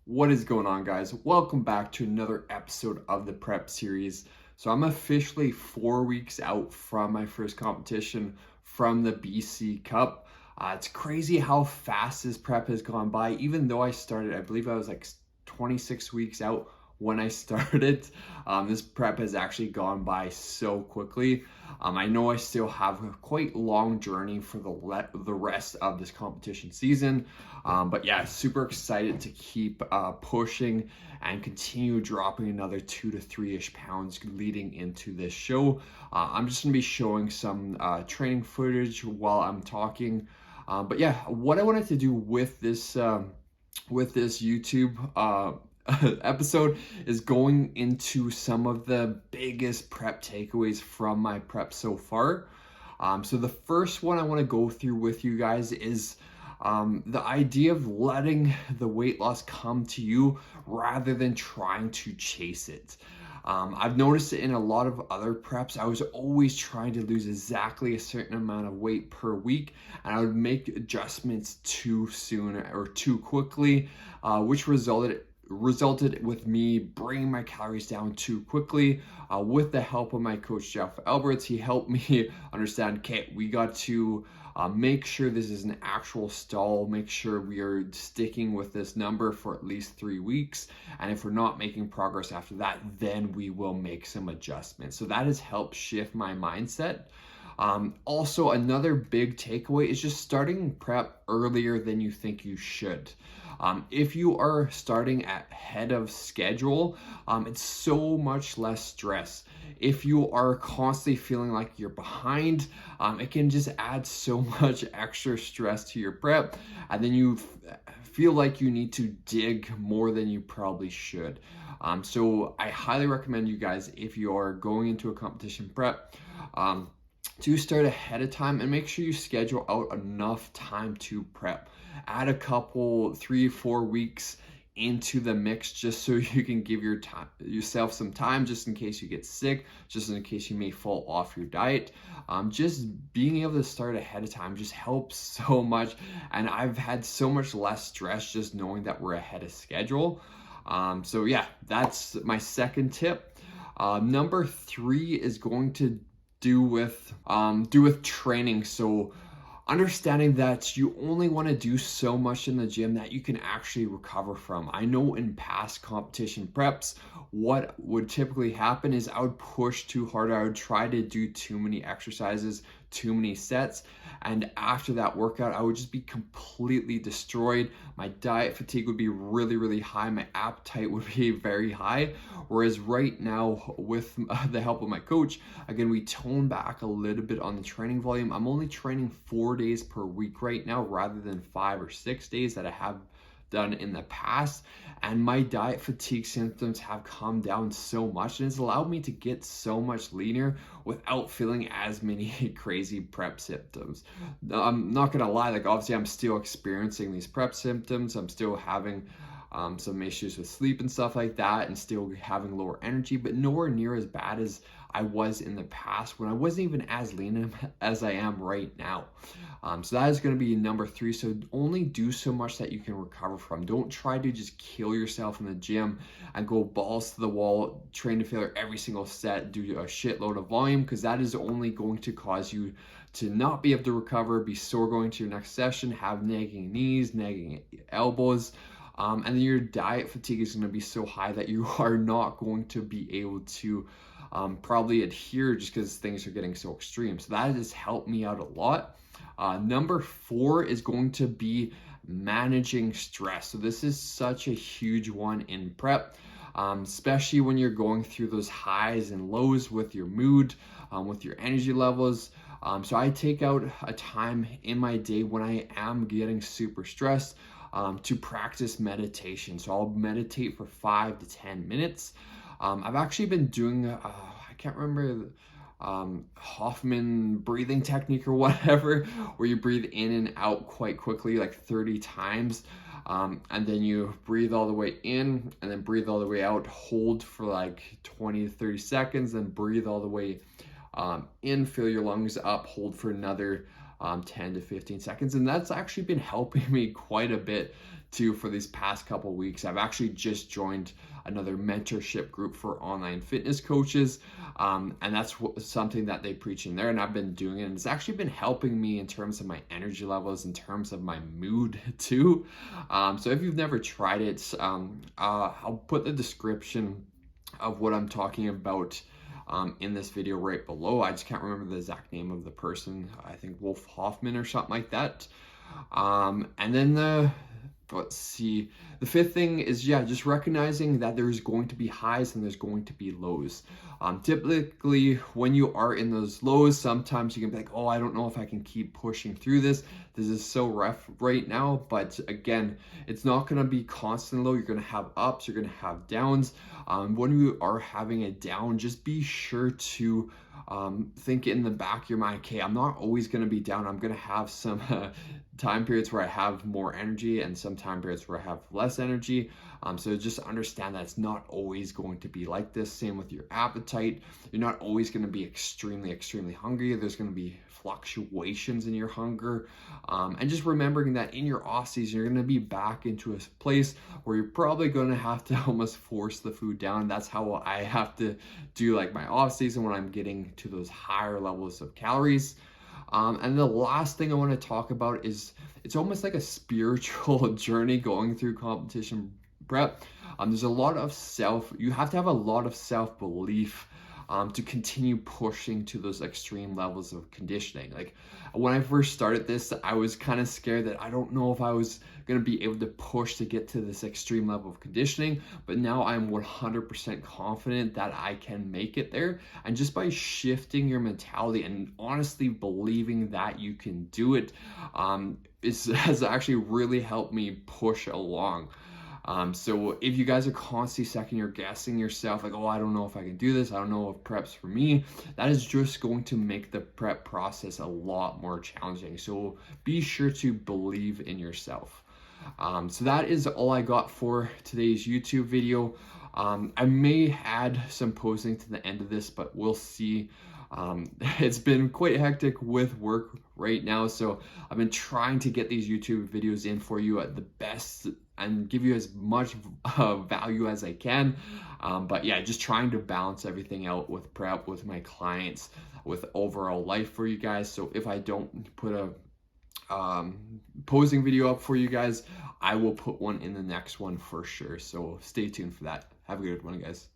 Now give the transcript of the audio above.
What is going on, guys? Welcome back to another episode of the prep series. So I'm officially 4 weeks out from my first competition from the BC Cup. It's crazy how fast this prep has gone by. Even though I started, I believe I was like 26 weeks out when I started. This prep has actually gone by so quickly. I know I still have a quite long journey for the rest of this competition season, but yeah, super excited to keep pushing and continue dropping another 2 to 3-ish pounds leading into this show. I'm just gonna be showing some training footage while I'm talking. But yeah, what I wanted to do with this YouTube episode is going into some of the biggest prep takeaways from my prep so far. So the first one I want to go through with you guys is the idea of letting the weight loss come to you rather than trying to chase it. I've noticed it in a lot of other preps. I was always trying to lose exactly a certain amount of weight per week, and I would make adjustments too soon or too quickly, which resulted with me bringing my calories down too quickly. With the help of my coach Jeff Alberts, he helped me understand, okay, we got to make sure this is an actual stall, make sure we are sticking with this number for at least 3 weeks, and if we're not making progress after that, then we will make some adjustments. So that has helped shift my mindset. Also, another big takeaway is just starting prep earlier than you think you should. If you are starting ahead of schedule, it's so much less stress. If you are constantly feeling like you're behind, it can just add so much extra stress to your prep, and then you feel like you need to dig more than you probably should. So I highly recommend you guys, if you are going into a competition prep, to start ahead of time and make sure you schedule out enough time to prep. Add a couple 3-4 weeks into the mix just so you can give yourself some time, just in case you get sick, just in case you may fall off your diet. Just being able to start ahead of time just helps so much, and I've had so much less stress just knowing that we're ahead of schedule. So yeah, that's my second tip. Number 3 is going to do with training. So understanding that you only want to do so much in the gym that you can actually recover from. I know in past competition preps, what would typically happen is I would push too hard. I would try to do too many exercises, too many sets, and after that workout, I would just be completely destroyed. My diet fatigue would be really, really high. My appetite would be very high. Whereas right now, with the help of my coach, again, we tone back a little bit on the training volume. I'm only training 4 days per week right now rather than 5 or 6 days that I have done in the past, and my diet fatigue symptoms have calmed down so much, and it's allowed me to get so much leaner without feeling as many crazy prep symptoms. I'm not gonna lie, like obviously I'm still experiencing these prep symptoms. I'm still having some issues with sleep and stuff like that, and still having lower energy, but nowhere near as bad as I was in the past when I wasn't even as lean as I am right now. So that is going to be number 3. So only do so much that you can recover from. Don't try to just kill yourself in the gym and go balls to the wall, train to failure every single set, do a shitload of volume, because that is only going to cause you to not be able to recover, be sore going to your next session, have nagging knees, nagging elbows. And then your diet fatigue is going to be so high that you are not going to be able to probably adhere, just because things are getting so extreme. So that has helped me out a lot. Number 4 is going to be managing stress. So this is such a huge one in prep, especially when you're going through those highs and lows with your mood, with your energy levels. So I take out a time in my day when I am getting super stressed to practice meditation. So I'll meditate for 5 to 10 minutes. I've actually been doing, I can't remember, Hoffman breathing technique or whatever, where you breathe in and out quite quickly, like 30 times. And then you breathe all the way in and then breathe all the way out, hold for like 20 to 30 seconds, then breathe all the way in, fill your lungs up, hold for another 10 to 15 seconds. And that's actually been helping me quite a bit too for these past couple weeks. I've actually just joined another mentorship group for online fitness coaches, and that's something that they preach in there, and I've been doing it, and it's actually been helping me in terms of my energy levels, in terms of my mood too. So if you've never tried it, I'll put the description of what I'm talking about in this video right below. I just can't remember the exact name of the person. I think Wolf Hoffman or something like that. And then let's see, the fifth thing is, just recognizing that there's going to be highs and there's going to be lows. Typically when you are in those lows, sometimes you can be like, oh, I don't know if I can keep pushing through this is so rough right now. But again, it's not going to be constant low. You're going to have ups, you're going to have downs. When you are having a down, just be sure to think in the back of your mind, okay, I'm not always going to be down. I'm going to have some time periods where I have more energy and some time periods where I have less energy. So just understand that it's not always going to be like this. Same with your appetite. You're not always going to be extremely hungry. There's going to be fluctuations in your hunger. And just remembering that in your off season, you're going to be back into a place where you're probably going to have to almost force the food down. That's how I have to do like my off season when I'm getting to those higher levels of calories. And the last thing I want to talk about is it's almost like a spiritual journey going through competition prep. There's a lot of you have to have a lot of self-belief to continue pushing to those extreme levels of conditioning. Like when I first started this, I was kind of scared that I don't know if I was going to be able to push to get to this extreme level of conditioning, but now I'm 100% confident that I can make it there. And just by shifting your mentality and honestly believing that you can do it, has actually really helped me push along. So if you guys are constantly second guessing yourself, like, oh, I don't know if I can do this, I don't know if prep's for me, that is just going to make the prep process a lot more challenging. So be sure to believe in yourself. So that is all I got for today's YouTube video. I may add some posing to the end of this, but we'll see. It's been quite hectic with work right now, so I've been trying to get these YouTube videos in for you at the best and give you as much value as I can. But yeah, just trying to balance everything out with prep, with my clients, with overall life for you guys. So if I don't put a posing video up for you guys, I will put one in the next one for sure. So stay tuned for that. Have a good one, guys.